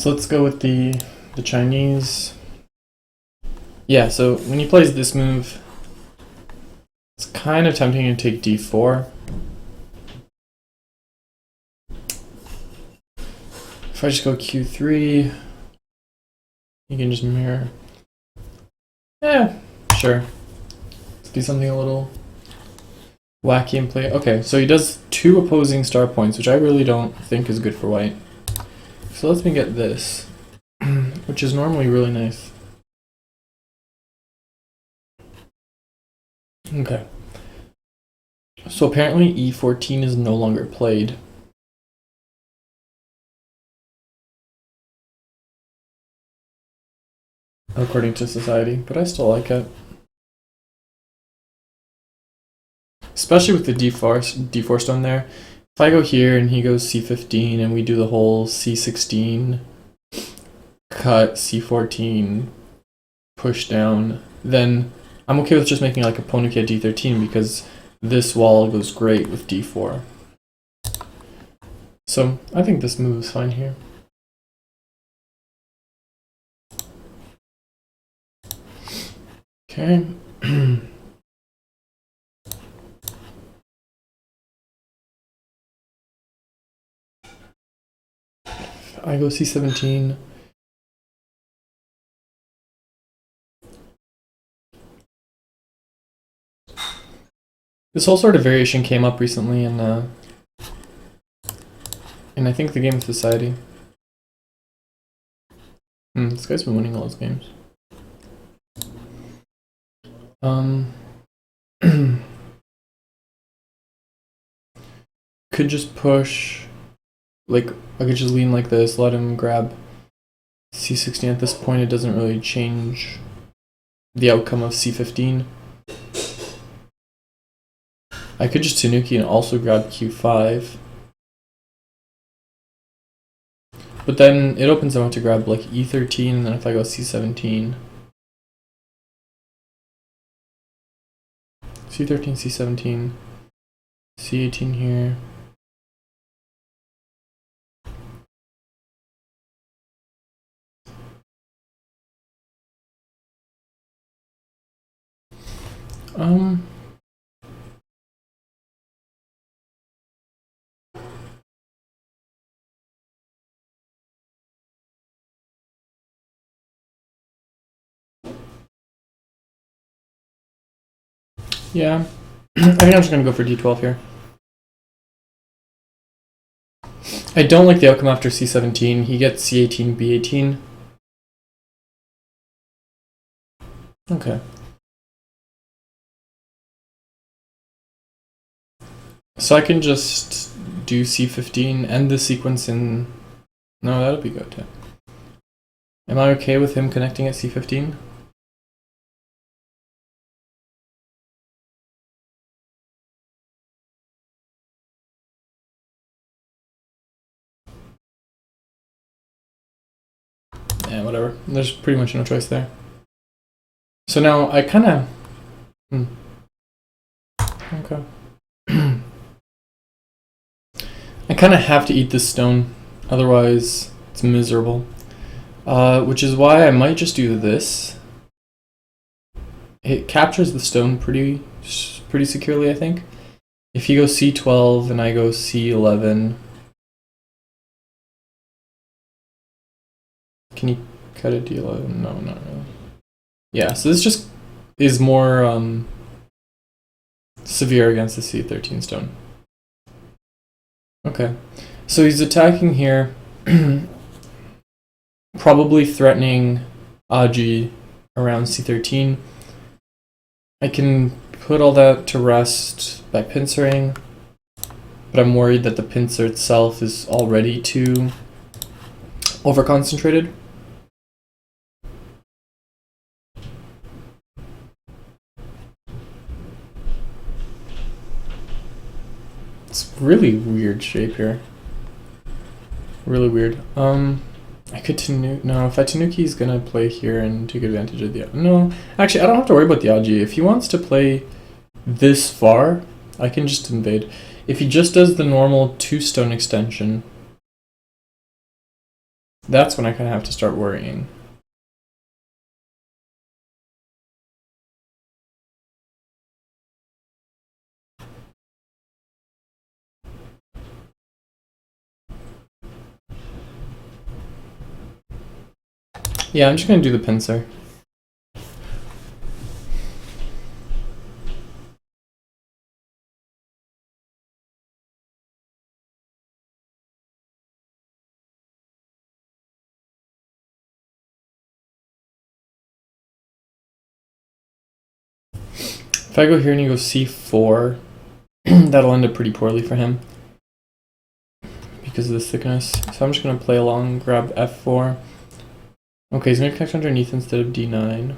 So let's go with the Chinese. Yeah, so when he plays this move, it's kind of tempting to take d4. If I just go q3, you can just mirror. Yeah, sure. Let's do something a little wacky and play. Okay, so he does two opposing star points, which I really don't think is good for white. So let me get this, which is normally really nice. Okay. So apparently e14 is no longer played. According to society, but I still like it. Especially with the d4 stone there. If I go here and he goes c15 and we do the whole c16, cut, c14, push down, then I'm okay with just making like a pawn at d13 because this wall goes great with d4. So I think this move is fine here. Okay. I go c17. This whole sort of variation came up recently in I think the Game of Society. This guy's been winning all his games. Could just push, like, I could just lean like this, let him grab c16. At this point, it doesn't really change the outcome of c15. I could just tanuki and also grab q5. But then it opens him up to grab like e13, and then if I go c17, c13, c17, c18 here. Yeah, I think I'm just gonna go for d12 here. I don't like the outcome after c17. He gets c18, b18. Okay. So I can just do c15, end the sequence in... No, that'll be good too. Am I okay with him connecting at c15? Yeah, whatever. There's pretty much no choice there. So now I kind of... Okay. I kind of have to eat this stone, otherwise it's miserable. Which is why I might just do this. It captures the stone pretty securely, I think. If he goes c12 and I go c11... Can you cut a d11? No, not really. Yeah, so this just is more severe against the c13 stone. Okay, so he's attacking here, probably threatening Aji around c13. I can put all that to rest by pincering, but I'm worried that the pincer itself is already too over-concentrated. It's really weird shape here. Really weird. I could tanuki. No, if I tanuki, he's gonna play here and take advantage of the... No, actually, I don't have to worry about the Aji. If he wants to play this far, I can just invade. If he just does the normal 2-stone extension, that's when I kind of have to start worrying. Yeah, I'm just going to do the pincer. If I go here and he goes c4, that'll end up pretty poorly for him because of this thickness. So I'm just going to play along, grab f4. Okay, he's going to connect underneath instead of d9.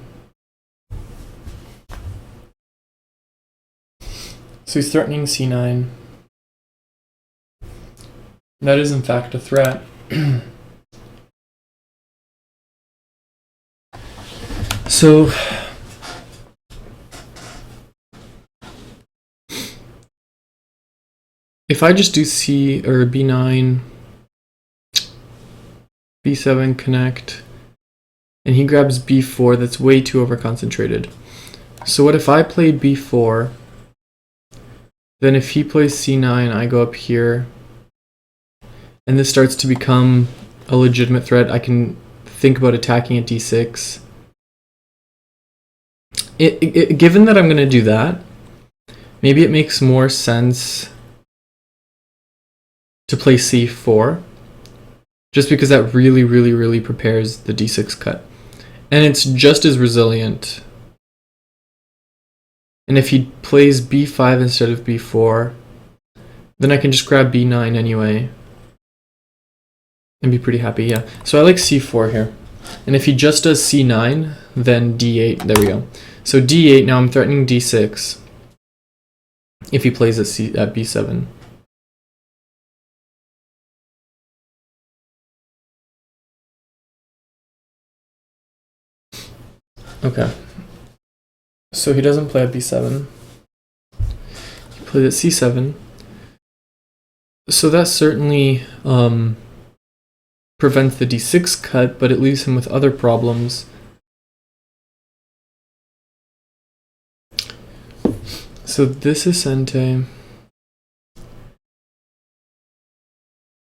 So he's threatening c9. That is in fact a threat. So if I just do c or b9, b7 connect, and he grabs b4, that's way too over-concentrated. So what if I play b4, then if he plays c9, I go up here, and this starts to become a legitimate threat. I can think about attacking at d6. Given that I'm going to do that, maybe it makes more sense to play c4, just because that really prepares the d6 cut. And it's just as resilient. And if he plays b5 instead of b4, then I can just grab b9 anyway and be pretty happy. Yeah, so I like c4 here. And if he just does c9, then d8. There we go. So d8, now I'm threatening d6 if he plays at b7. Okay. So he doesn't play at b7. He plays at c7. So that certainly prevents the d6 cut, but it leaves him with other problems. So this is Sente.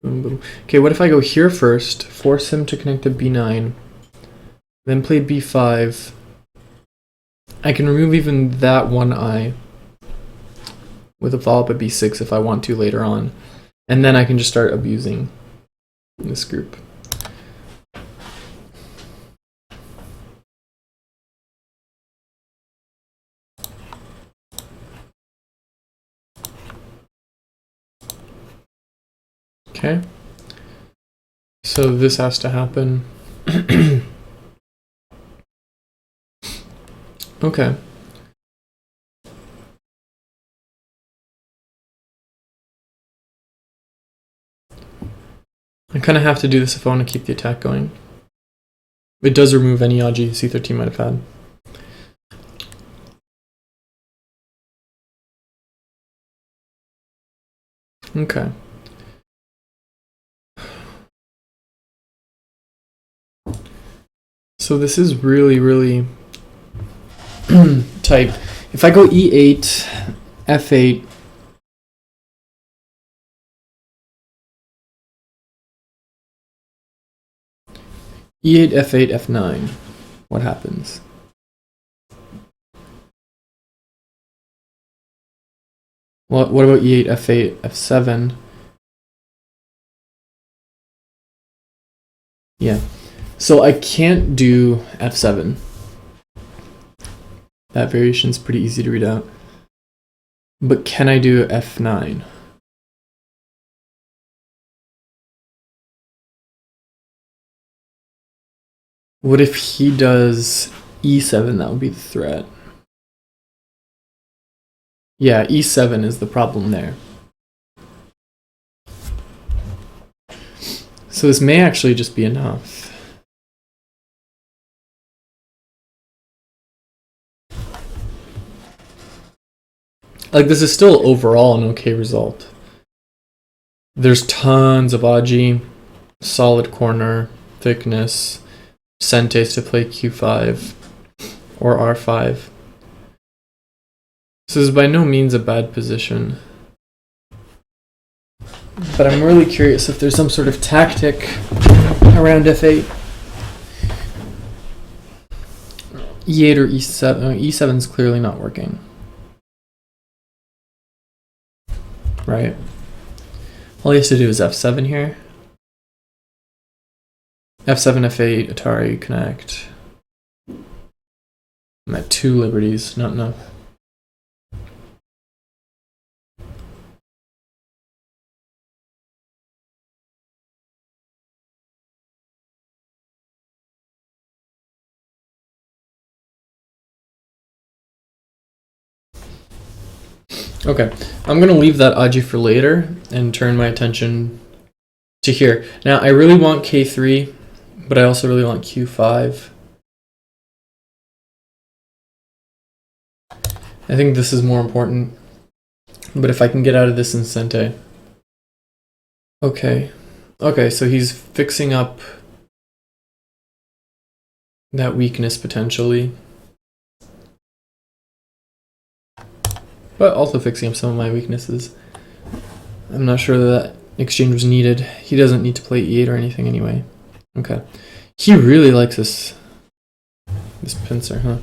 Boom, boom. Okay, what if I go here first, force him to connect to b9, then play b5. I can remove even that one eye with a follow-up at b6 if I want to later on. And then I can just start abusing this group. Okay. So this has to happen. Okay. I kind of have to do this if I want to keep the attack going. It does remove any Aji c13 might have had. Okay. So this is really tight. If I go e8, f8, e8, f8, f9, what happens? What about e8, f8, f7? Yeah. So I can't do f7. That variation's pretty easy to read out. But can I do f9? What if he does e7? That would be the threat. Yeah, e7 is the problem there. So this may actually just be enough. Like, this is still overall an okay result. There's tons of Aji, solid corner. thickness sentes to play q5 or r5. This is by no means a bad position, but I'm really curious if there's some sort of tactic around f8. e8 or e7. E7 is clearly not working, right? All he has to do is f7 here. f7, f8, Atari, connect. I'm at 2 liberties, not enough. Okay, I'm gonna leave that aji for later and turn my attention to here. Now, I really want k3, but I also really want q5. I think this is more important, but if I can get out of this in sente. Okay, so he's fixing up that weakness potentially, but also fixing up some of my weaknesses. I'm not sure that exchange was needed. He doesn't need to play e8 or anything anyway. Okay, he really likes this pincer, huh?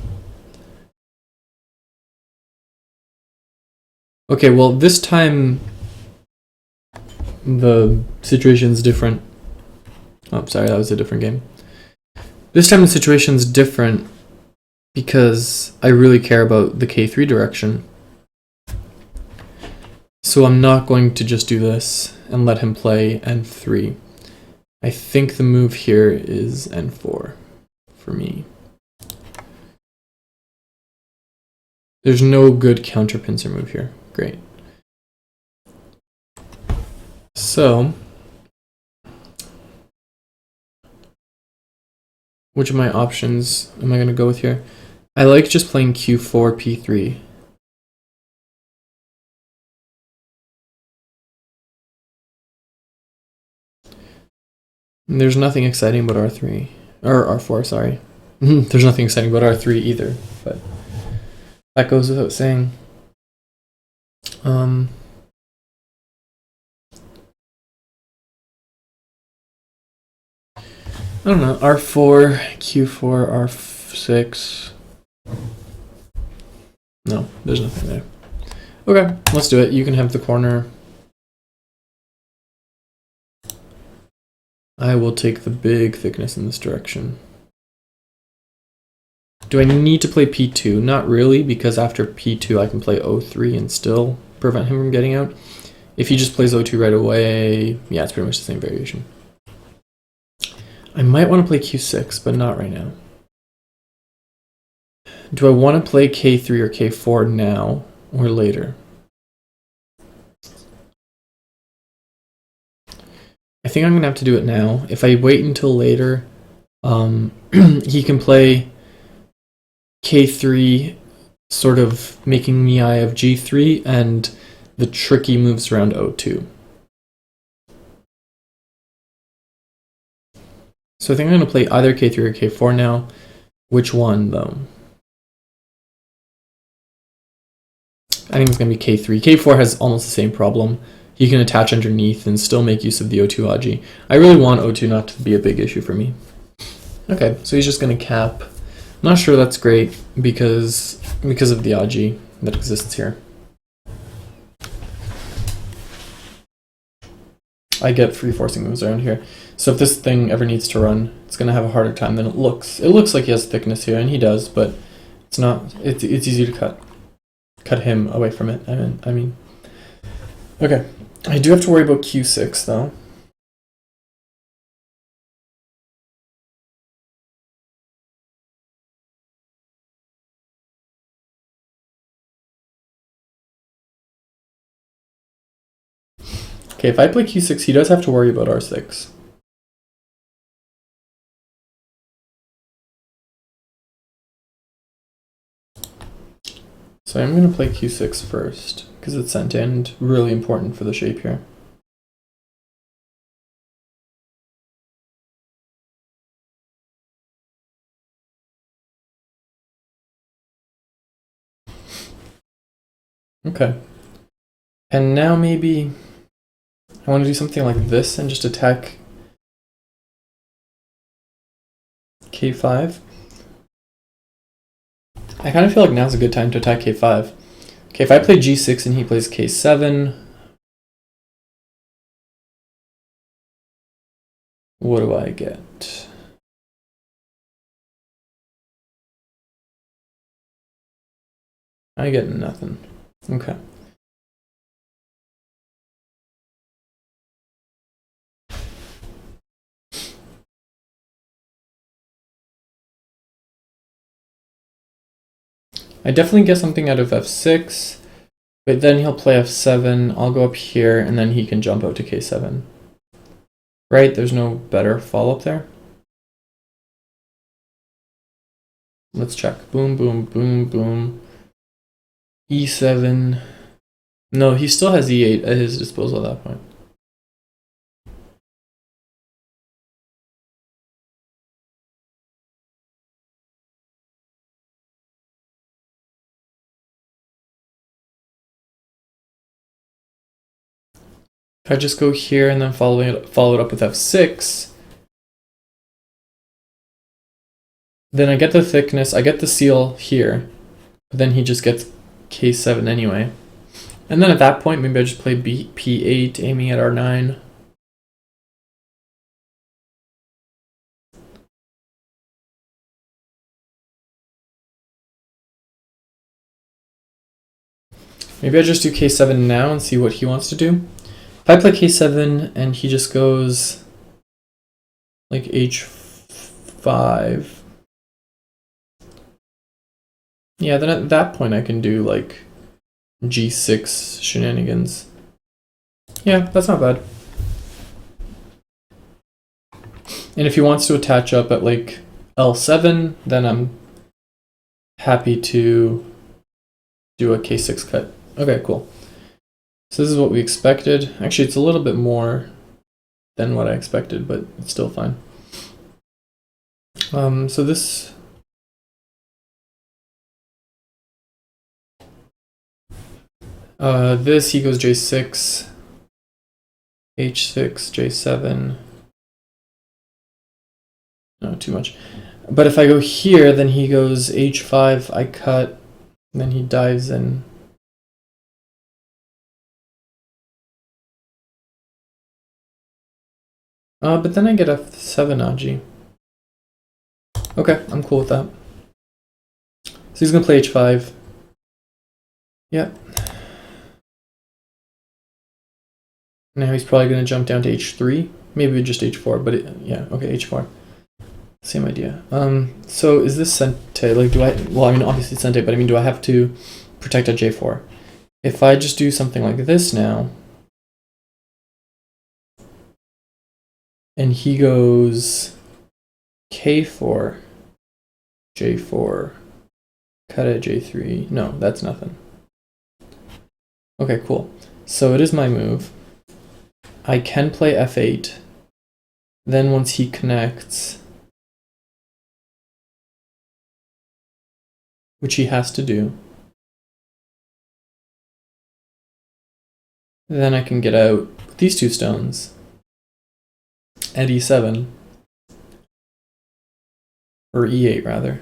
Okay, well, this time the situation's different. Oh, sorry, that was a different game. This time the situation's different because I really care about the k3 direction. So I'm not going to just do this and let him play n3. I think the move here is n4 for me. There's no good counter pincer move here. Great. So, which of my options am I going to go with here? I like just playing q4, p3. There's nothing exciting about r3, or r4, sorry. There's nothing exciting about r3 either, but that goes without saying. I don't know, r4, q4, r6. No, there's nothing there. Okay, let's do it. You can have the corner. I will take the big thickness in this direction. Do I need to play p2? Not really, because after p2 I can play o3 and still prevent him from getting out. If he just plays o2 right away, yeah, it's pretty much the same variation. I might want to play q6, but not right now. Do I want to play k3 or k4 now or later? I think I'm going to have to do it now. If I wait until later, he can play k3, sort of making the eye of g3, and the tricky moves around o2. So I think I'm going to play either k3 or k4 now. Which one, though? I think it's going to be k3. k4 has almost the same problem. He can attach underneath and still make use of the o2 aji. I really want o2 not to be a big issue for me. Okay, so he's just going to cap. I'm not sure that's great because of the aji that exists here. I get free forcing moves around here. So if this thing ever needs to run, it's going to have a harder time than it looks. It looks like he has thickness here, and he does, but it's not. It's easy to cut him away from it. I mean. Okay, I do have to worry about q6 though. Okay, if I play q6, he does have to worry about r6. So I'm going to play q6 first, because it's sent and really important for the shape here. Okay. And now maybe I want to do something like this and just attack k5. I kind of feel like now's a good time to attack k5. Okay, if I play g6 and he plays k7, what do I get? I get nothing. Okay. I definitely get something out of f6, but then he'll play f7, I'll go up here, and then he can jump out to k7. Right? There's no better follow-up there? Let's check. Boom, boom, boom, boom. e7. No, he still has e8 at his disposal at that point. If I just go here and then follow it up with f6, then I get the thickness, I get the seal here, but then he just gets k7 anyway. And then at that point, maybe I just play p8, aiming at r9. Maybe I just do k7 now and see what he wants to do. If I play k7 and he just goes like h5, yeah, then at that point I can do like g6 shenanigans. Yeah, that's not bad. And if he wants to attach up at like L7, then I'm happy to do a k6 cut. Okay, cool. So this is what we expected. Actually, it's a little bit more than what I expected, but it's still fine. So this... this, he goes j6, h6, j7. No, too much. But if I go here, then he goes h5, I cut, and then he dives in. But then I get f7 Aji. Okay, I'm cool with that. So he's gonna play h5. Yep. Now he's probably gonna jump down to h3. Maybe just h4, but yeah, okay, h4. Same idea. So is this Sente? Like, do I? Well, I mean, obviously Sente, but I mean, do I have to protect at j4? If I just do something like this now, and he goes k4, j4, cut at j3. No, that's nothing. Okay, cool. So it is my move. I can play f8. Then once he connects, which he has to do, then I can get out these two stones at e7, or e8 rather.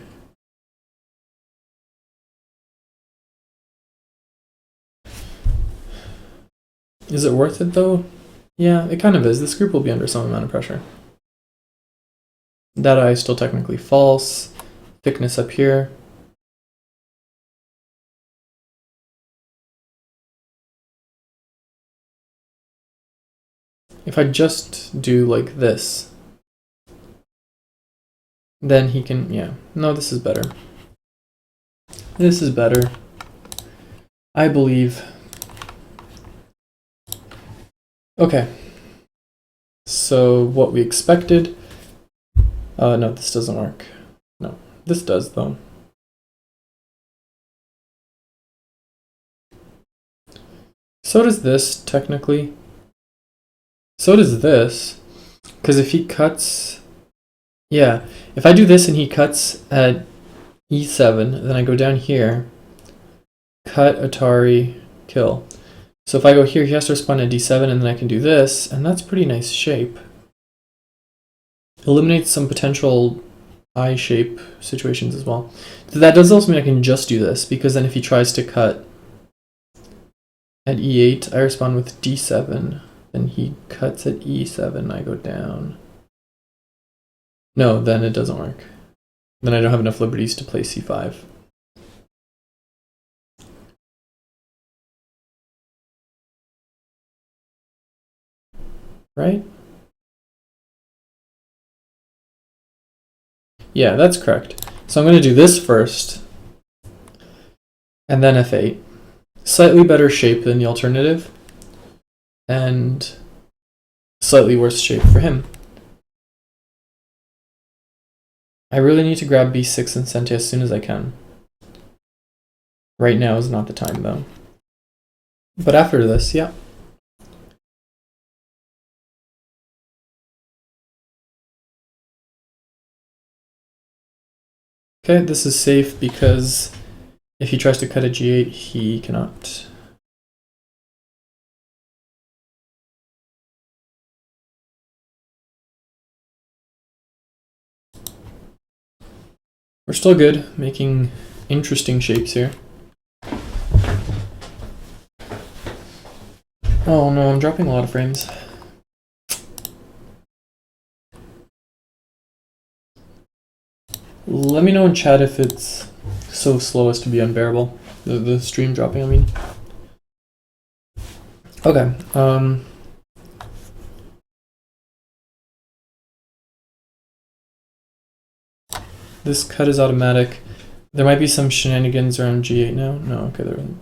Is it worth it though? Yeah, it kind of is. This group will be under some amount of pressure. That eye is still technically false. Thickness up here. If I just do like this, then he can, yeah. No, this is better. This is better. I believe. Okay. So what we expected. No, this doesn't work. No, this does though. So does this, technically. So does this. Because if he cuts... Yeah, if I do this and he cuts at e7, then I go down here, cut Atari, kill. So if I go here, he has to respond to d7, and then I can do this, and that's a pretty nice shape. Eliminates some potential I shape situations as well. So that does also mean I can just do this, because then if he tries to cut at e8, I respond with d7, then he cuts at e7, I go down. No, then it doesn't work. Then I don't have enough liberties to play c5. Right? Yeah, that's correct. So I'm going to do this first, and then f8. Slightly better shape than the alternative, and slightly worse shape for him. I really need to grab b6 and Sente as soon as I can. Right now is not the time, though. But after this, yeah. Okay, this is safe because if he tries to cut a g8, he cannot. We're still good, making interesting shapes here. Oh no, I'm dropping a lot of frames. Let me know in chat if it's so slow as to be unbearable. The stream dropping, I mean. Okay, this cut is automatic. There might be some shenanigans around g8 now. No, okay, there isn't.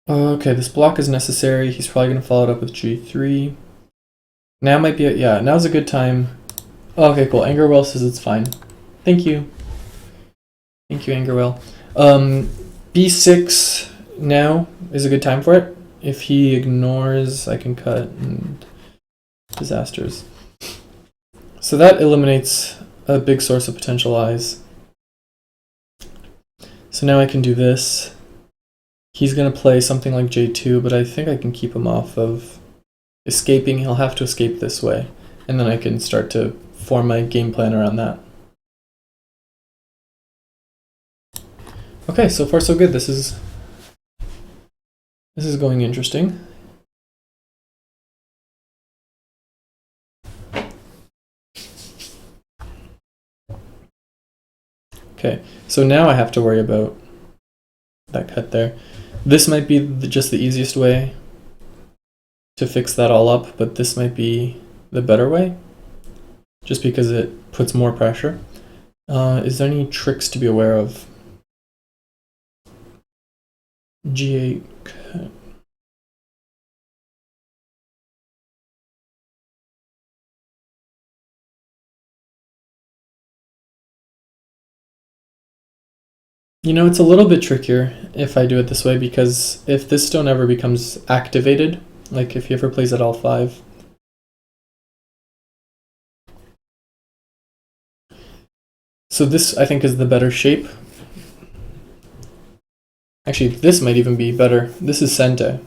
Okay, this block is necessary. He's probably going to follow it up with g3. Now might be, yeah, now's a good time. Oh, okay, cool. Angerwell says it's fine. Thank you. Thank you, Angerwell. B6 now is a good time for it. If he ignores, I can cut and disasters. So that eliminates a big source of potential eyes. So now I can do this. He's going to play something like J2, but I think I can keep him off of escaping. He'll have to escape this way, and then I can start to form my game plan around that. Okay, so far so good. This is going interesting. Okay, so now I have to worry about that cut there. This might be just the easiest way to fix that all up, but this might be the better way, just because it puts more pressure. Is there any tricks to be aware of? G8 cut. You know, it's a little bit trickier if I do it this way, because if this stone ever becomes activated, like if he ever plays at L5, so this I think is the better shape. Actually, this might even be better. This is Sente.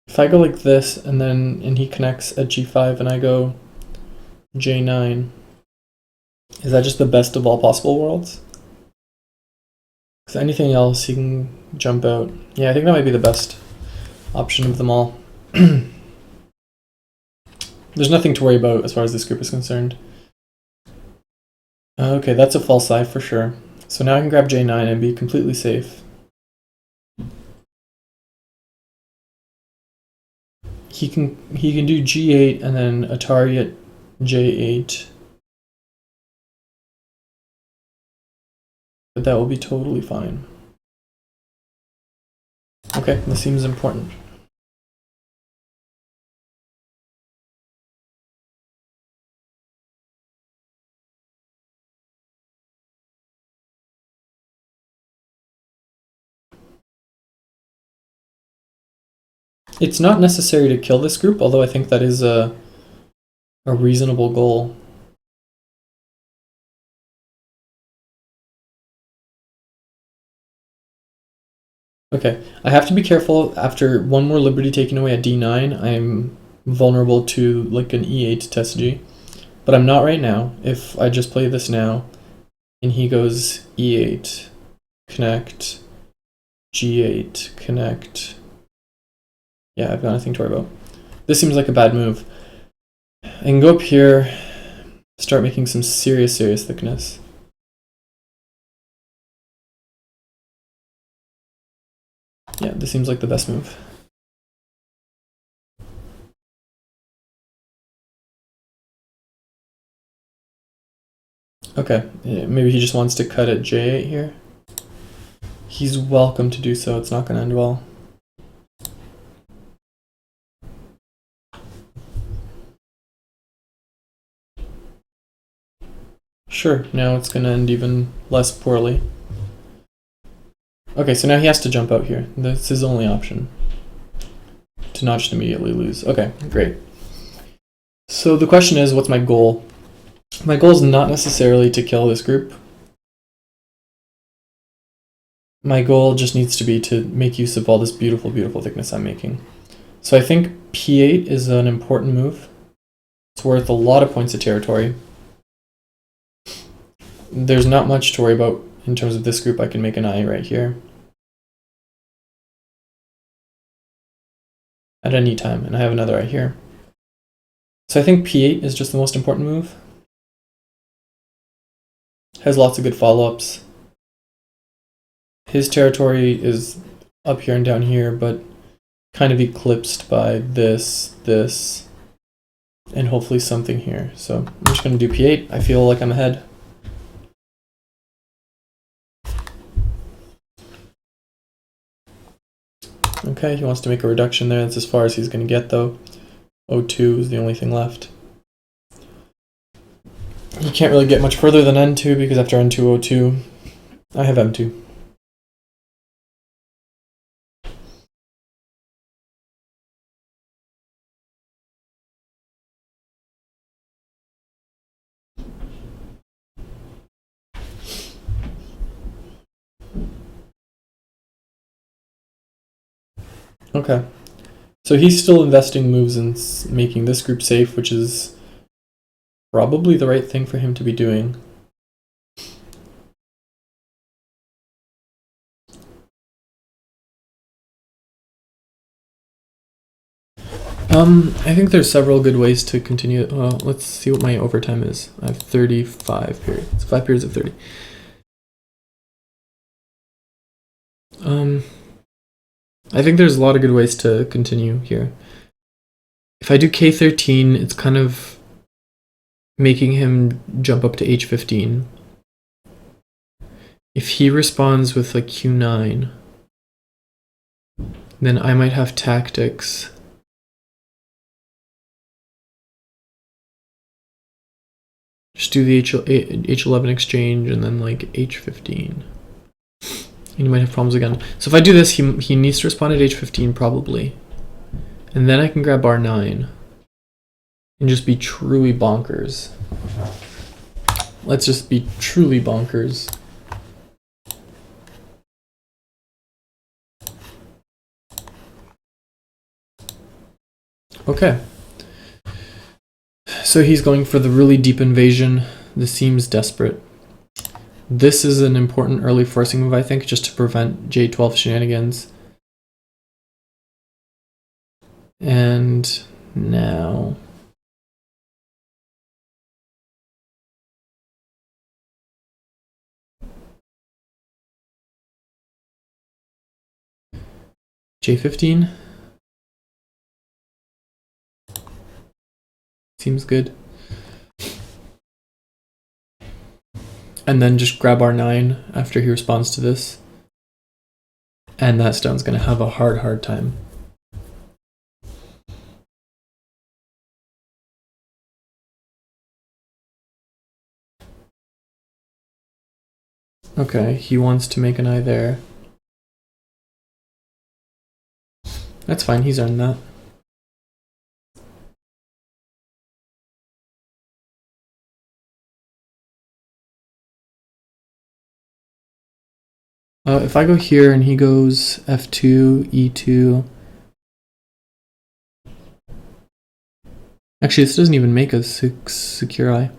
If I go like this, and he connects at G5, and I go J9, is that just the best of all possible worlds? Because anything else, he can jump out. Yeah, I think that might be the best option of them all. There's nothing to worry about as far as this group is concerned. Okay, that's a false eye for sure. So now I can grab J9 and be completely safe. He can do G8 and then Atari at J8. But that will be totally fine. Okay, this seems important. It's not necessary to kill this group, although I think that is a reasonable goal. Okay, I have to be careful. After one more liberty taken away at d9, I'm vulnerable to like an e8 test G. But I'm not right now. If I just play this now, and he goes e8, connect, g8, connect. Yeah, I've got nothing to worry about. This seems like a bad move. I can go up here, start making some serious thickness. Yeah, this seems like the best move. Okay, maybe he just wants to cut at j8 here. He's welcome to do so, it's not going to end well. Sure, now it's going to end even less poorly. Okay, so now he has to jump out here. That's his only option. To not just immediately lose. Okay, great. So the question is, what's my goal? My goal is not necessarily to kill this group. My goal just needs to be to make use of all this beautiful thickness I'm making. So I think p8 is an important move. It's worth a lot of points of territory. There's not much to worry about in terms of this group. I can make an eye right here at any time, and I have another eye here. So I think p8 is just the most important move. Has lots of good follow-ups. His territory is up here and down here, but kind of eclipsed by this, and hopefully something here. So I'm just going to do p8. I feel like I'm ahead. Okay, he wants to make a reduction there. That's as far as he's going to get, though. O2 is the only thing left. He can't really get much further than N2 because after N2, O2, I have M2. Okay. So he's still investing moves in making this group safe, which is probably the right thing for him to be doing. I think there's several good ways to continue. Let's see what my overtime is. I have 35 periods. 5 periods of 30. I think there's a lot of good ways to continue here. If I do K13, it's kind of making him jump up to H15. If he responds with like Q9, then I might have tactics. Just do the H11 exchange and then like H15. And you might have problems again. So if I do this, he needs to respond at H15 probably. And then I can grab R9 and just be truly bonkers. Let's just be truly bonkers. Okay. So he's going for the really deep invasion. This seems desperate. This is an important early forcing move, I think, just to prevent J12 shenanigans. And now... J15? Seems good. And then just grab R9 after he responds to this. And that stone's going to have a hard time. Okay, he wants to make an eye there. That's fine, he's earned that. If I go here and he goes f2, e2... Actually, this doesn't even make a secure eye.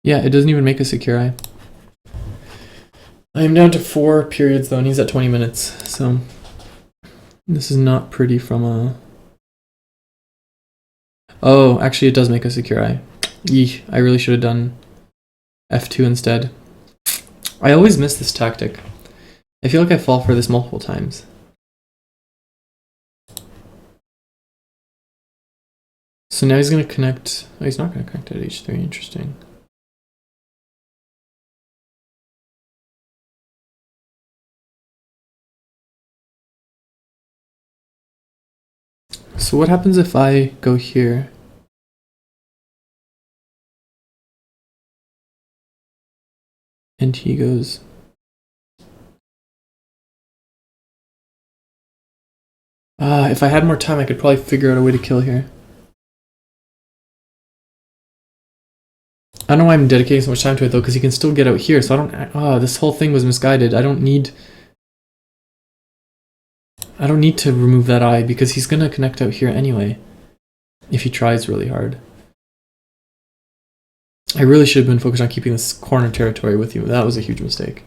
Yeah, it doesn't even make a secure eye. I am down to 4 periods though, and he's at 20 minutes, so this is not pretty from a... Oh, actually it does make a secure eye. Eeh, I really should have done f2 instead. I always miss this tactic. I feel like I fall for this multiple times. So now he's going to connect... Oh, he's not going to connect at h3, interesting. So what happens if I go here? And he goes... if I had more time, I could probably figure out a way to kill here. I don't know why I'm dedicating so much time to it though, because he can still get out here, so I don't... this whole thing was misguided. I don't need to remove that eye, because he's gonna connect out here anyway, if he tries really hard. I really should have been focused on keeping this corner territory with you. That was a huge mistake.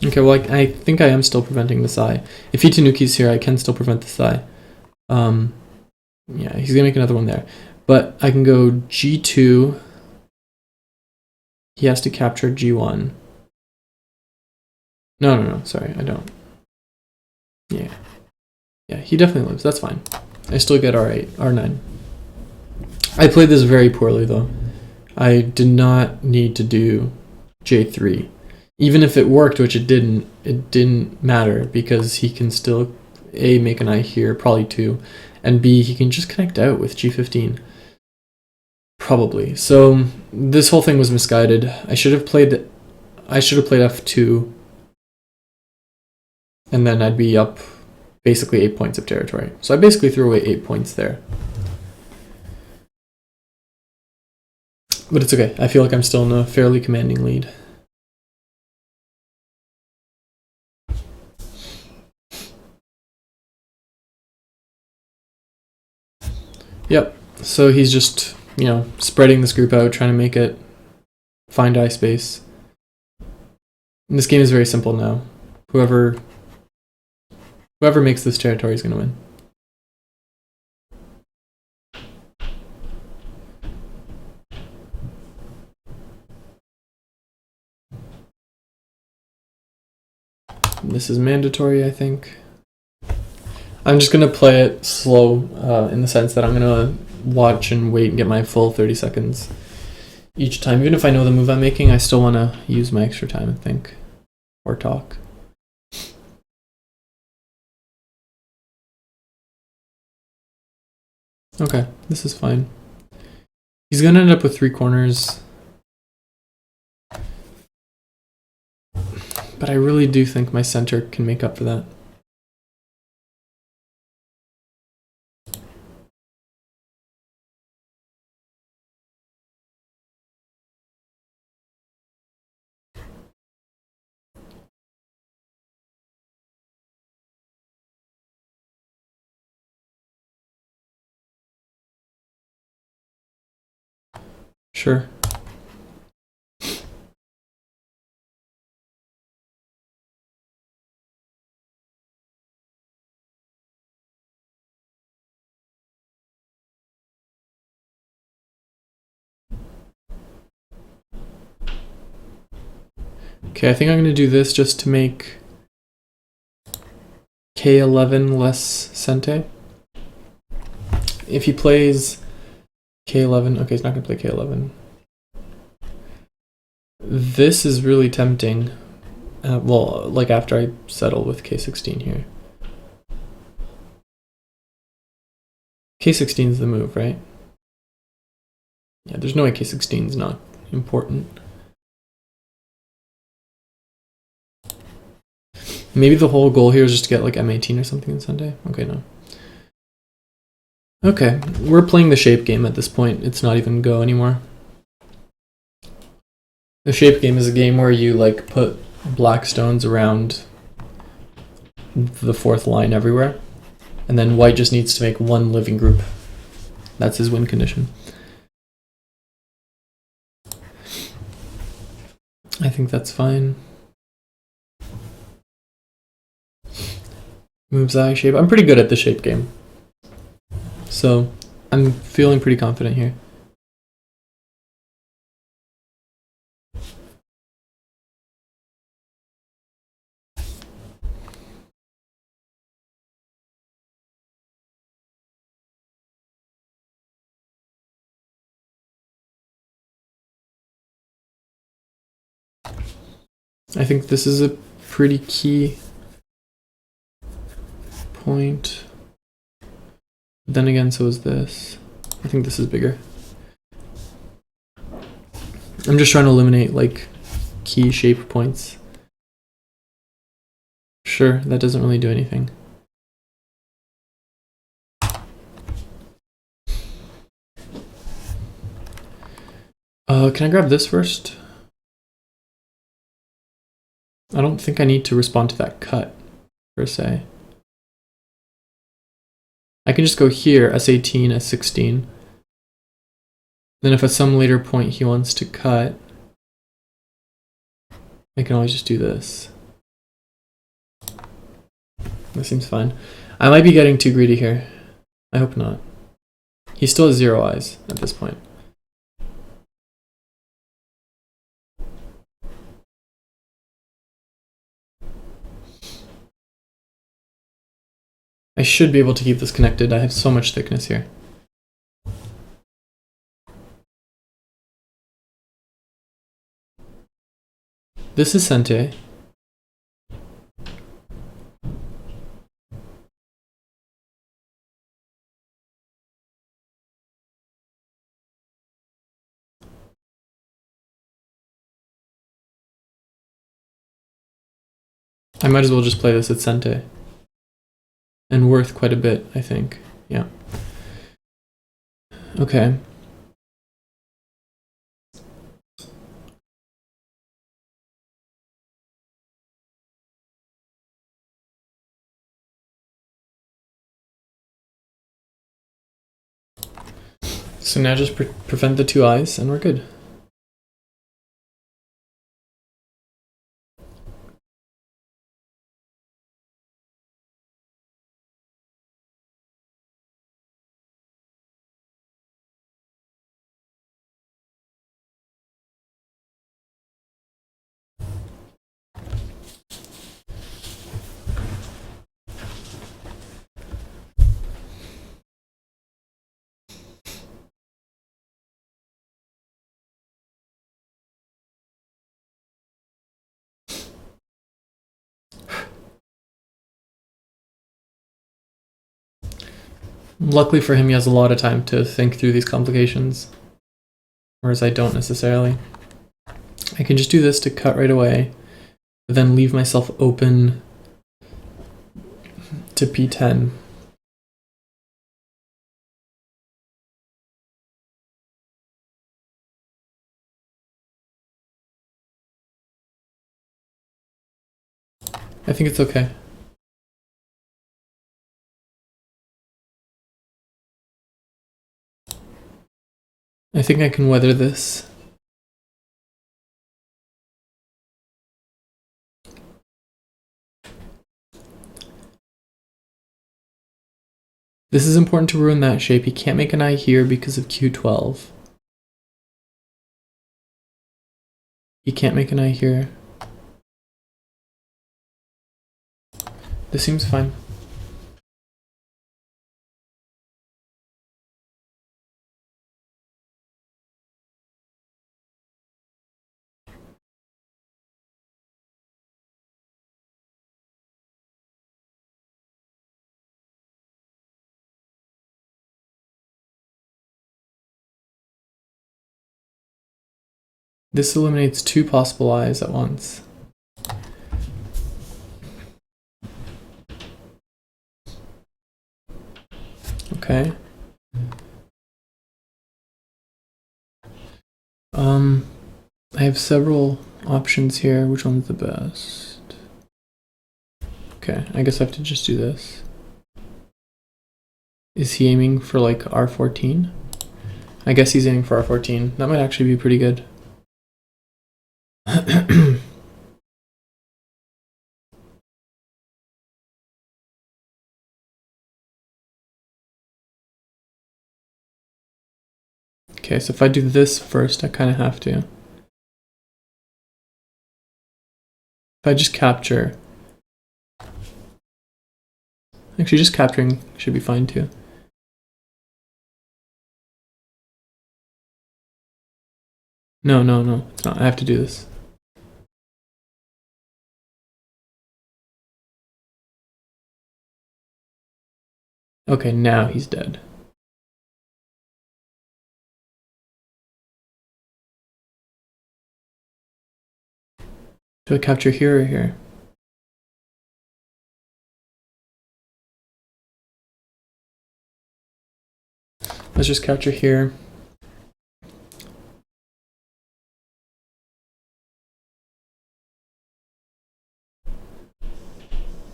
Okay, well, I think I am still preventing this eye. If he Tanuki's here, I can still prevent this eye. Yeah, he's gonna make another one there. But I can go g2. He has to capture g1. No, sorry, I don't. Yeah. Yeah, he definitely lives, that's fine. I still get r8, r9. I played this very poorly, though. I did not need to do j3. Even if it worked, which it didn't matter, because he can still A, make an eye here, probably 2, and B, he can just connect out with g15. Probably. So this whole thing was misguided. I should have played f2, and then I'd be up basically 8 points of territory. So I basically threw away 8 points there. But it's okay. I feel like I'm still in a fairly commanding lead. Yep. So he's just, spreading this group out, trying to make it find eye space. And this game is very simple now. Whoever makes this territory is going to win. This is mandatory, I think. I'm just going to play it slow, in the sense that I'm going to watch and wait and get my full 30 seconds each time. Even if I know the move I'm making, I still want to use my extra time and think. Or talk. Okay, this is fine. He's going to end up with 3 corners. But I really do think my center can make up for that. Sure. Okay, I think I'm going to do this just to make K11 less Sente. If he plays K11, okay, he's not going to play K11. This is really tempting. Well, like after I settle with K16 here. K16 is the move, right? Yeah, there's no way K16 is not important. Maybe the whole goal here is just to get like M18 or something in Sunday. Okay, no. Okay, we're playing the shape game at this point. It's not even go anymore. The shape game is a game where you like put black stones around the fourth line everywhere, and then white just needs to make one living group. That's his win condition. I think that's fine. Moves I shape. I'm pretty good at the shape game, so I'm feeling pretty confident here. I think this is a pretty key point. Then again, so is this. I think this is bigger. I'm just trying to eliminate like key shape points. Sure, that doesn't really do anything. Can I grab this first? I don't think I need to respond to that cut, per se. I can just go here, S18, S16. Then if at some later point he wants to cut, I can always just do this. That seems fine. I might be getting too greedy here. I hope not. He still has 0 eyes at this point. I should be able to keep this connected. I have so much thickness here. This is Sente. I might as well just play this at Sente. And worth quite a bit, I think. Yeah. Okay. So now just prevent the 2 eyes and we're good. Luckily for him, he has a lot of time to think through these complications, whereas I don't necessarily. I can just do this to cut right away, then leave myself open to P10. I think it's okay. I think I can weather this. This is important to ruin that shape. He can't make an eye here because of Q12. He can't make an eye here. This seems fine. This eliminates two possible eyes at once. Okay. I have several options here. Which one's the best? Okay, I guess I have to just do this. Is he aiming for like R14? I guess he's aiming for R14. That might actually be pretty good. Okay, so if I do this first, I kind of have to. If I just capture, actually just capturing should be fine too. No, it's not. I have to do this. Okay, now he's dead. Do I capture here or here? Let's just capture here.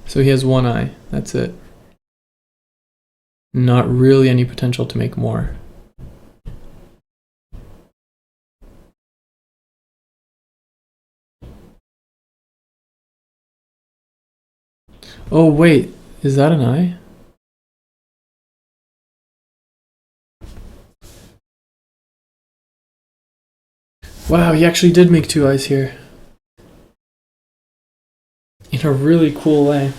So he has one eye, that's it. Not really any potential to make more. Oh wait, is that an eye? Wow, he actually did make two eyes here. In a really cool way.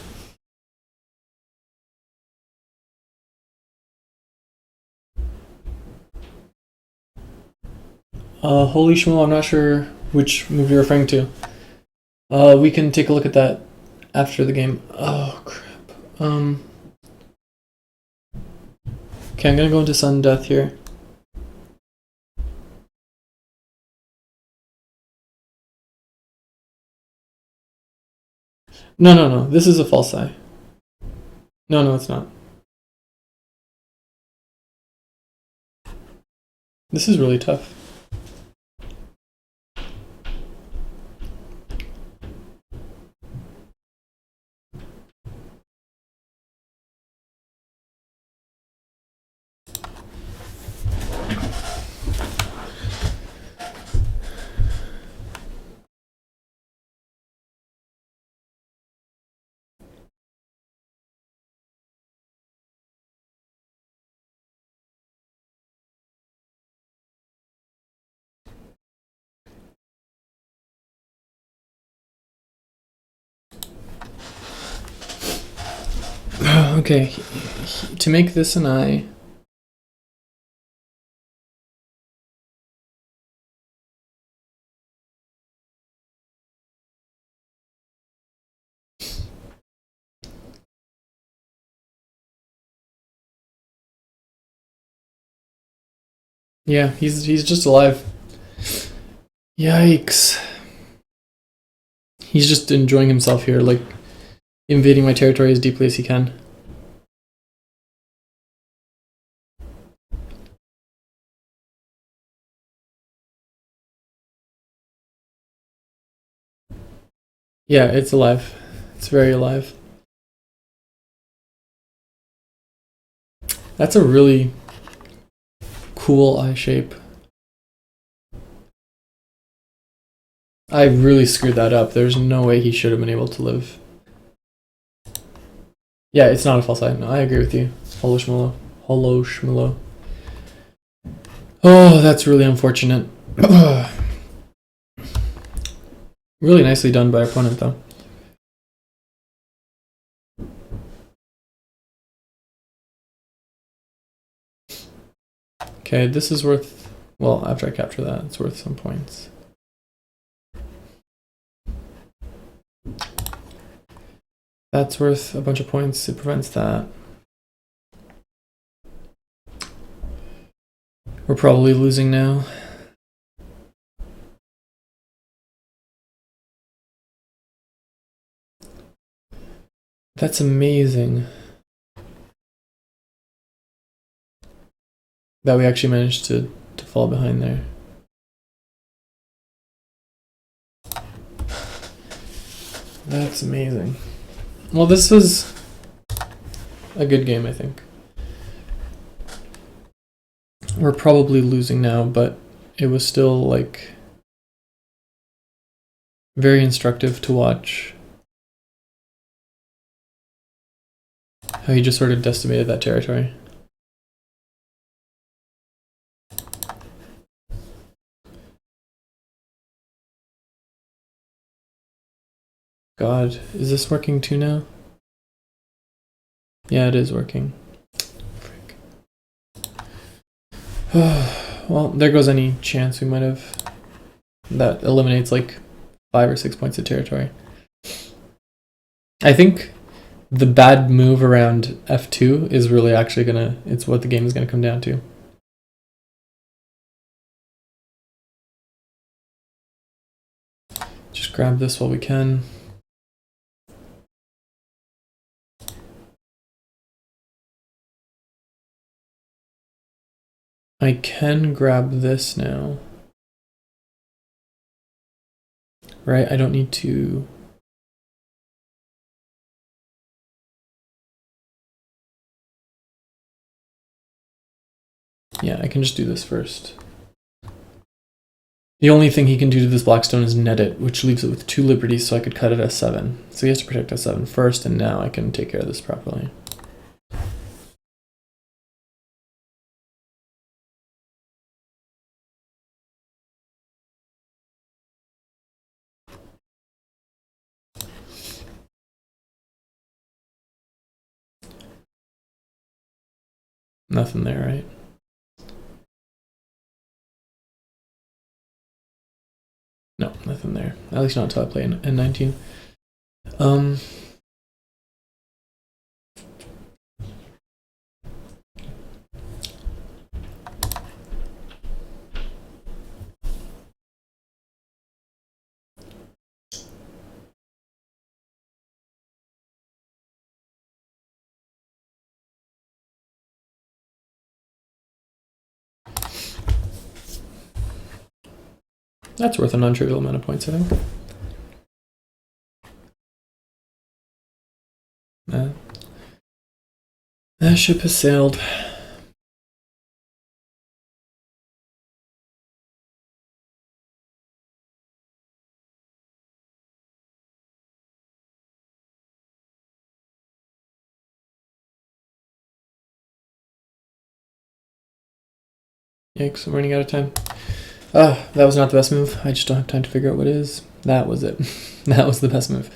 Holy Shmuel, I'm not sure which move you're referring to. We can take a look at that after the game. Oh crap. Okay, I'm gonna go into sudden death here. No, this is a false eye. No, it's not. This is really tough. Okay, to make this an eye, yeah, he's just alive. Yikes. He's just enjoying himself here, like invading my territory as deeply as he can. Yeah, it's alive. It's very alive. That's a really cool eye shape. I really screwed that up. There's no way he should have been able to live. Yeah, it's not a false eye. No, I agree with you. Holo Shmulo. Holo Shmulo. Oh, that's really unfortunate. Really nicely done by our opponent, though. Okay, this is worth... Well, after I capture that, it's worth some points. That's worth a bunch of points. It prevents that. We're probably losing now. That's amazing. That we actually managed to fall behind there. That's amazing. Well, this was a good game, I think. We're probably losing now, but it was still, like, very instructive to watch how he just sort of decimated that territory. God, is this working too now? Yeah, it is working. Frick. Well, there goes any chance we might have. That eliminates like 5 or 6 points of territory. I think the bad move around F2 is really actually gonna, it's what the game is gonna come down to. Just grab this while we can. I can grab this now. Right, I don't need to... Yeah, I can just do this first. The only thing he can do to this Blackstone is net it, which leaves it with 2 liberties, so I could cut it S7. So he has to protect S7 first, and now I can take care of this properly. Nothing there, right? No, nothing there. At least not until I play N19. That's worth a non-trivial amount of points, I think. That ship has sailed. Yikes, I'm running out of time. Ah, that was not the best move. I just don't have time to figure out what it is. That was it. That was the best move.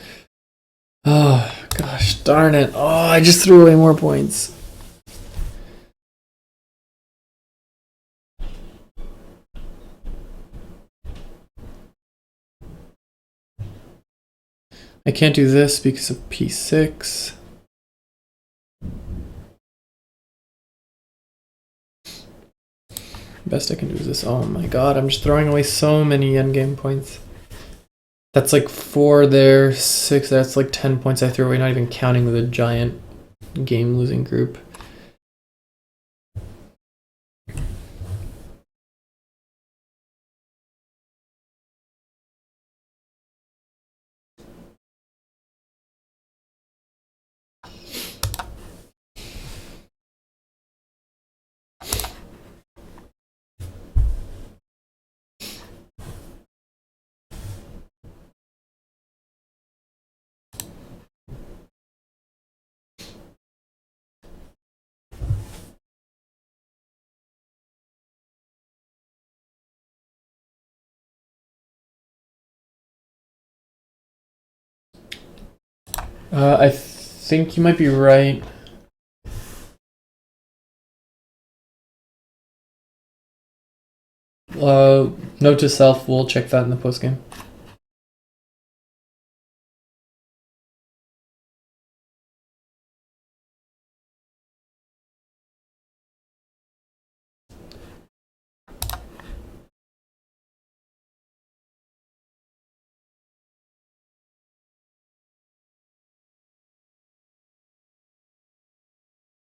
Oh, gosh, darn it. Oh, I just threw away more points. I can't do this because of P6. Best I can do is this. Oh my god, I'm just throwing away so many endgame points. That's like 4 there, 6, that's like 10 points I threw away, not even counting the giant game-losing group. I think you might be right. Note to self, we'll check that in the postgame.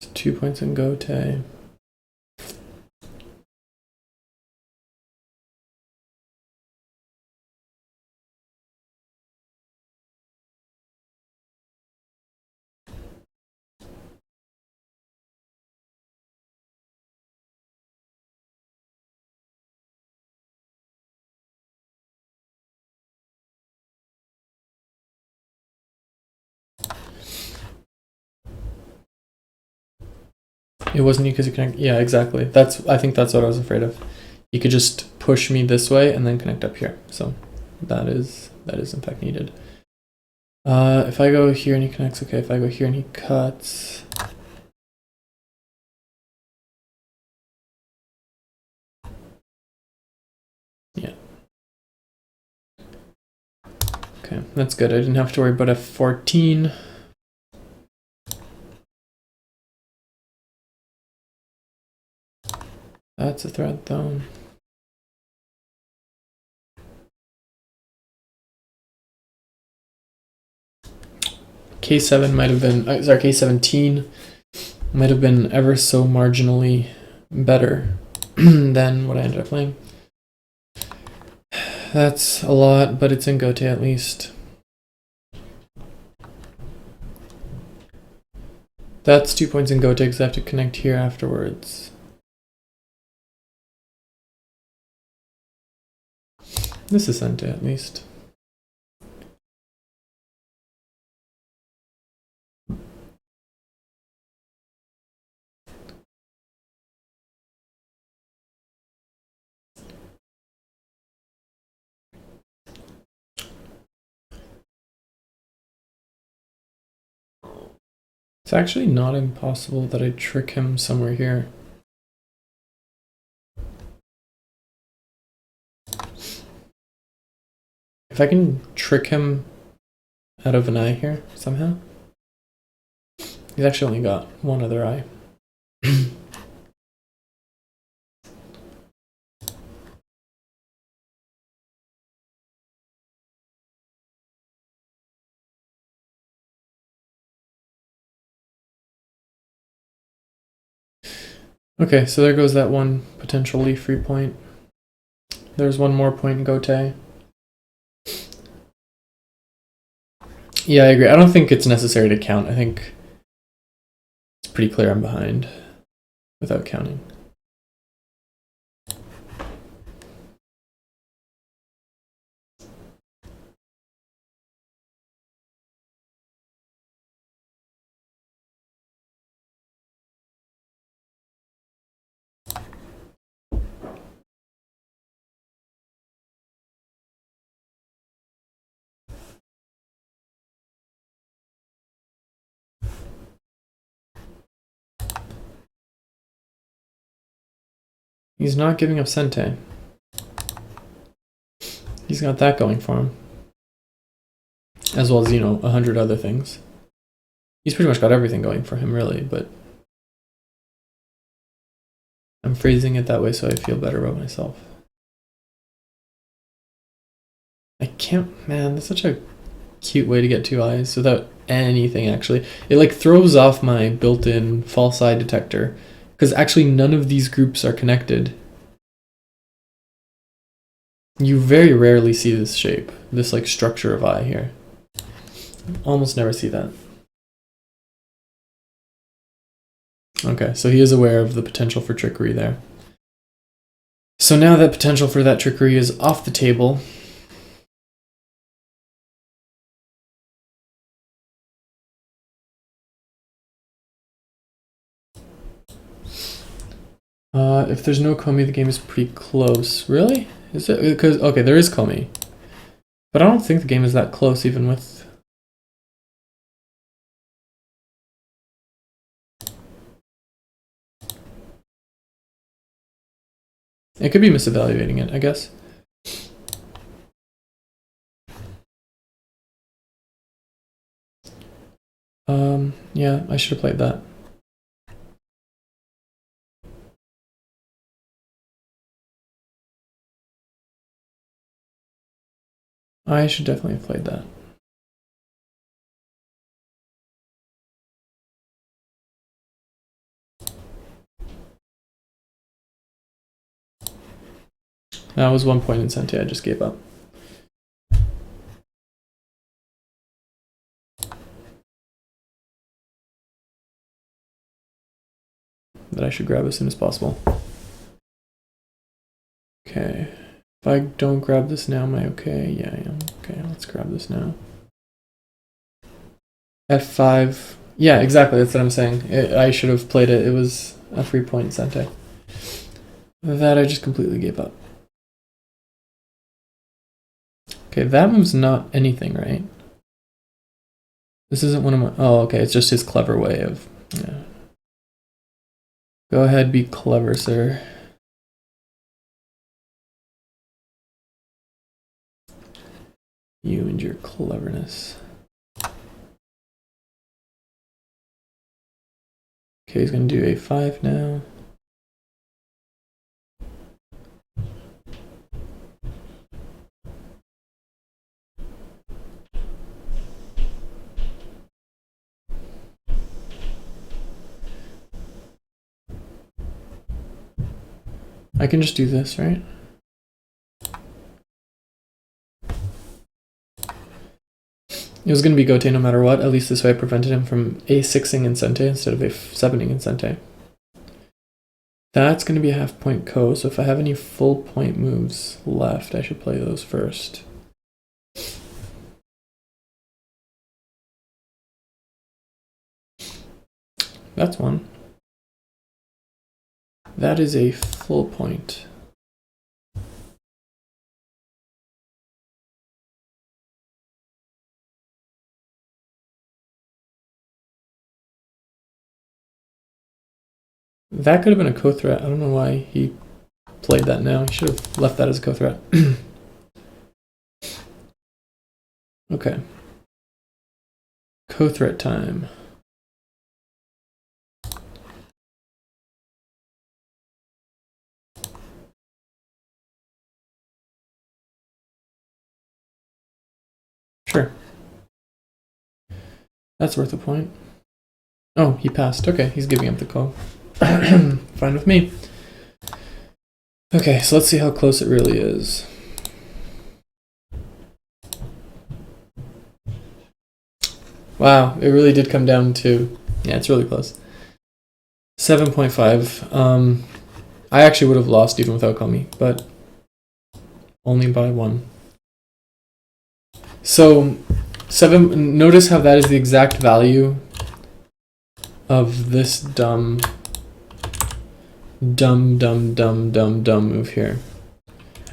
It's 2 points in Gote. It wasn't you because you connect. Yeah, exactly. I think that's what I was afraid of. You could just push me this way and then connect up here. So that is in fact needed. If I go here and he connects, okay. If I go here and he cuts. Yeah. Okay, that's good. I didn't have to worry about F14. That's a threat though. K7 might have been, sorry, K17 might have been ever so marginally better than what I ended up playing. That's a lot, but it's in Gote at least. That's 2 points in Gote because I have to connect here afterwards. This is Sente at least. It's actually not impossible that I trick him somewhere here. If I can trick him out of an eye here somehow. He's actually only got one other eye. Okay, so there goes that one potentially free point. There's one more point in Gote. Yeah, I agree. I don't think it's necessary to count. I think it's pretty clear I'm behind without counting. He's not giving up Sente. He's got that going for him. As well as, 100 other things. He's pretty much got everything going for him, really, but I'm phrasing it that way so I feel better about myself. I can't, man, that's such a cute way to get 2 eyes without anything, actually. It, like, throws off my built-in false eye detector, because actually none of these groups are connected. You very rarely see this shape, this, like, structure of eye here. Almost never see that. Okay, so he is aware of the potential for trickery there. So now that potential for that trickery is off the table. If there's no Komi, the game is pretty close. Really? Is it? Because, okay, there is Komi. But I don't think the game is that close even with It could be misevaluating it, I guess. Yeah, I should have played that. I should definitely have played that. That was 1 point in Sente, I just gave up. That I should grab as soon as possible. Okay. If I don't grab this now, am I okay? Yeah, I am. Okay, let's grab this now. F5. Yeah, exactly. That's what I'm saying. I should have played it. It was a 3 point Sente. That I just completely gave up. Okay, that move's not anything, right? This isn't one of my... Oh, okay. It's just his clever way of... Yeah. Go ahead, be clever, sir. You and your cleverness. Okay, he's going to do A5 now. I can just do this, right? It was going to be Gote no matter what. At least this way I prevented him from A6ing in Sente instead of A7ing in Sente. That's going to be a half point ko, so if I have any full point moves left, I should play those first. That's one. That is a full point. That could have been a co-threat. I don't know why he played that now. He should have left that as a co-threat. Okay. Co-threat time. Sure. That's worth a point. Oh, he passed. Okay, he's giving up the call. Fine with me. Okay, so let's see how close it really is. Wow, it really did come down to... Yeah, it's really close. 7.5. I actually would have lost even without Komi, but only by 1. So, 7... Notice how that is the exact value of this dumb move here.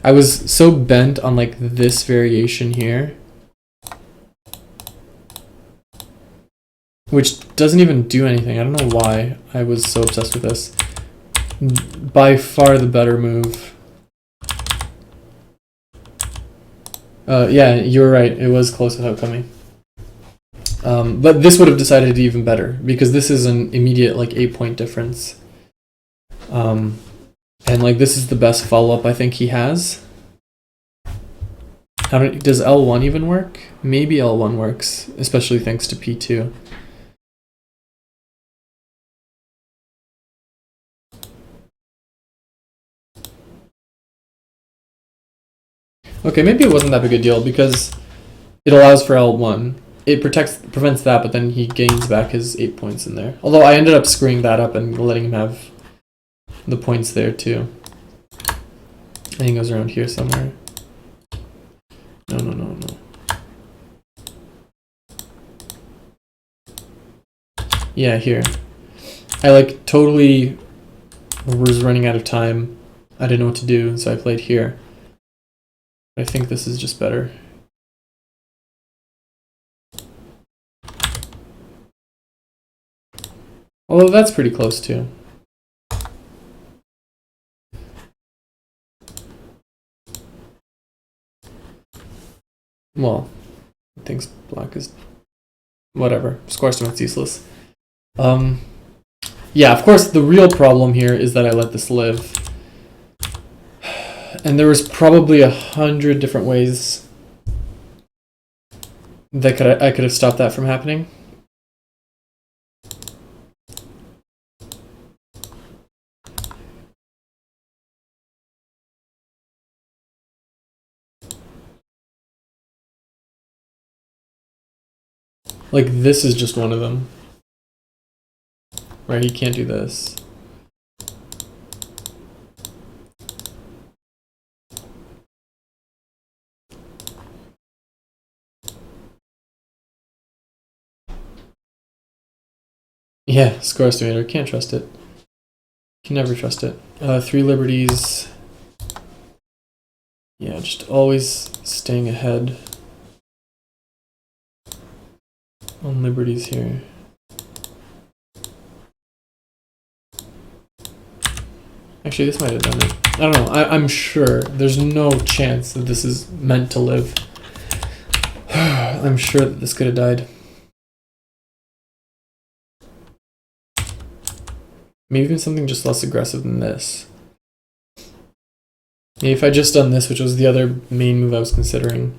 I was so bent on like this variation here, which doesn't even do anything. I don't know why I was so obsessed with this. By far the better move. Yeah, you were right. It was close without coming. But this would have decided it even better because this is an immediate like 8 point difference. And like this is the best follow-up I think he has. Does L1 even work? Maybe L1 works, especially thanks to P2. Okay, maybe it wasn't that big a deal because it allows for L1. It prevents that, but then he gains back his 8 points in there. Although I ended up screwing that up and letting him have the points there too. I think it was around here somewhere. No. Yeah, here. I like totally was running out of time. I didn't know what to do, so I played here. I think this is just better. Although that's pretty close too. well, he thinks black is whatever. Square stone, it's useless. Yeah, of course, the real problem here is that I let this live. And there was probably 100 different ways that I could have stopped that from happening. Like, this is just one of them. Right, he can't do this. Yeah, score estimator, can't trust it. Can never trust it. 3 liberties. Yeah, just always staying ahead on liberties here. Actually, this might have done it. I don't know. I'm sure. There's no chance that this is meant to live. I'm sure that this could have died. Maybe even something just less aggressive than this. Maybe if I just done this, which was the other main move I was considering.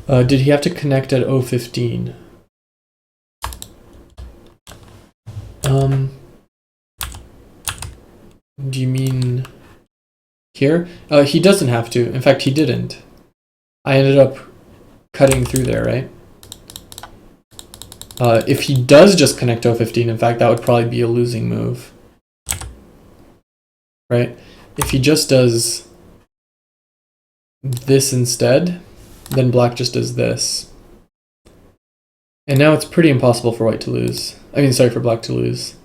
Did he have to connect at 015? Do you mean here? He doesn't have to. In fact, he didn't. I ended up cutting through there, right? If he does just connect 015, in fact, that would probably be a losing move. Right? If he just does this instead, then black just does this. And now it's pretty impossible for white to lose. I mean, sorry, for black to lose.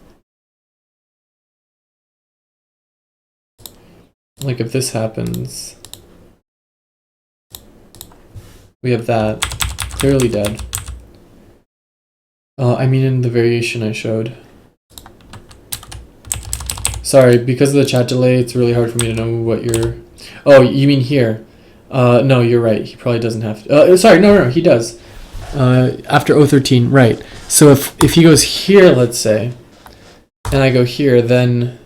Like if this happens, we have that. Clearly dead. I mean in the variation I showed. Sorry, because of the chat delay, it's really hard for me to know what you're... Oh, you mean here? No, you're right. He probably doesn't have to... sorry, no, he does. After 013, right. So if he goes here, let's say, and I go here, then...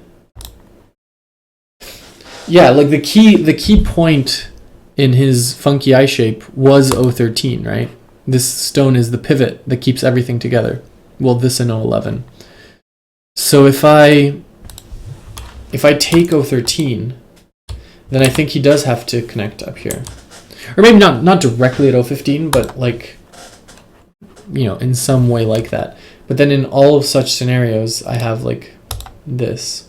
Yeah, like the key point in his funky eye shape was 013, right? This stone is the pivot that keeps everything together. Well, this in 011. So if I take 013, then I think he does have to connect up here. Or maybe not directly at 015, but like, you know, in some way like that. But then in all of such scenarios, I have like this.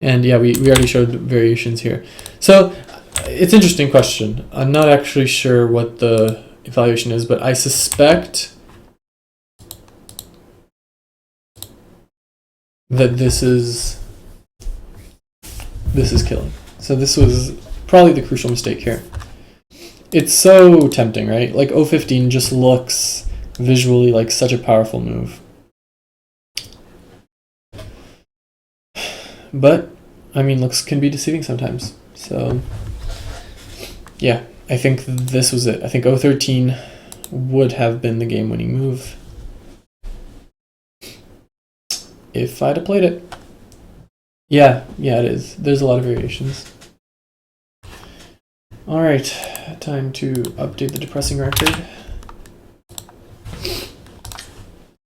And yeah, we already showed variations here. So it's an interesting question. I'm not actually sure what the evaluation is, but I suspect that this is killing. So this was probably the crucial mistake here. It's so tempting, right? Like 015 just looks visually like such a powerful move. But, I mean, looks can be deceiving sometimes. So, yeah, I think this was it. I think 013 would have been the game-winning move if I'd have played it. Yeah, it is. There's a lot of variations. All right, time to update the depressing record.